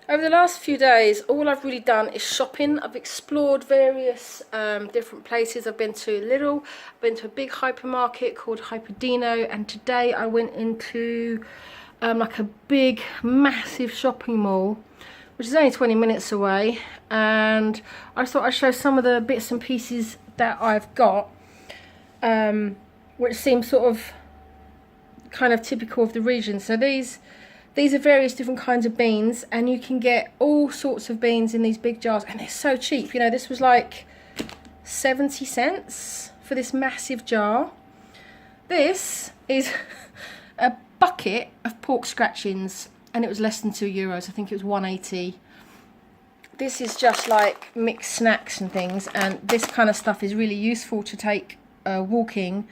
Over the last few days, all I've really done is shopping. I've explored various different places. I've been to Lidl, I've been to a big hypermarket called Hyperdino, and today I went into like a big, massive shopping mall, which is only 20 minutes away, and I thought I'd show some of the bits and pieces that I've got, which seem sort of kind of typical of the region. So these are various different kinds of beans, and you can get all sorts of beans in these big jars, and they're so cheap. You know, this was like 70 cents for this massive jar. This is a bucket of pork scratchings, and it was less than €2. I think it was 1.80. This is just like mixed snacks and things, and this kind of stuff is really useful to take walking,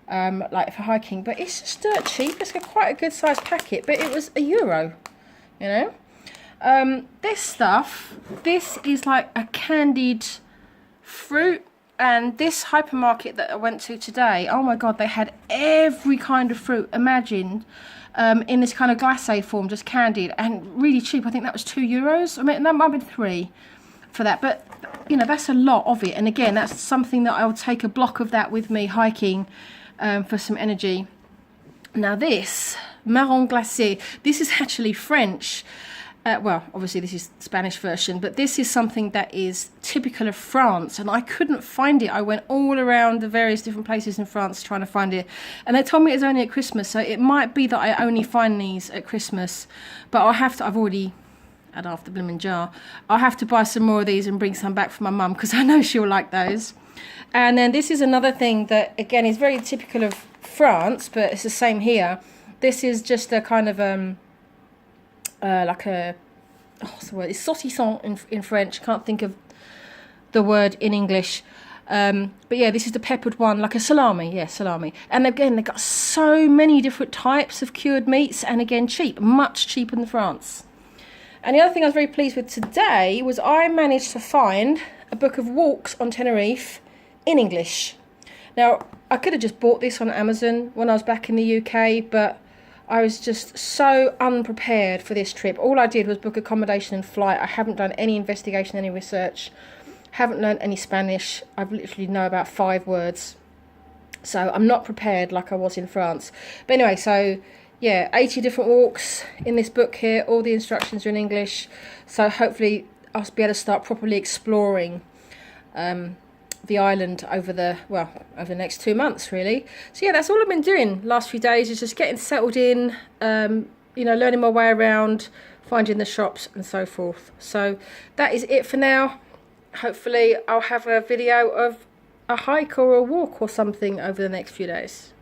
like for hiking, but it's just dirt cheap. It's got quite a good sized packet, but it was €1, you know. This stuff, this is like a candied fruit, and this hypermarket that I went to today, oh my god, they had every kind of fruit imagined in this kind of glacé form, just candied, and really cheap. I think that was €2. I mean, that might have been 3 for that, but you know, that's a lot of it. And again, that's something that I would take a block of that with me hiking for some energy. Now this marron glacé, this is actually French. Well, obviously this is Spanish version, but this is something that is typical of France, and I couldn't find it. I went all around the various different places in France trying to find it, and they told me it was only at Christmas, so it might be that I only find these at Christmas, but I've already had half the blooming jar. I'll have to buy some more of these and bring some back for my mum, because I know she'll like those. And then this is another thing that, again, is very typical of France, but it's the same here. This is just a kind of, like a, what's the word? It's saucisson in French. Can't think of the word in English. But yeah, this is the peppered one, like a salami. Yeah, salami. And again, they've got so many different types of cured meats, and again, cheap. Much cheaper than France. And the other thing I was very pleased with today was I managed to find a book of walks on Tenerife in English. Now, I could have just bought this on Amazon when I was back in the UK, but I was just so unprepared for this trip. All I did was book accommodation and flight. I haven't done any investigation, any research, haven't learned any Spanish. I've literally know about 5 words. So I'm not prepared like I was in France. But anyway, so yeah, 80 different walks in this book here. All the instructions are in English. So hopefully I'll be able to start properly exploring the island over the next 2 months, really. So yeah, that's all I've been doing last few days, is just getting settled in, you know, learning my way around, finding the shops and so forth. So that is it for now. Hopefully I'll have a video of a hike or a walk or something over the next few days.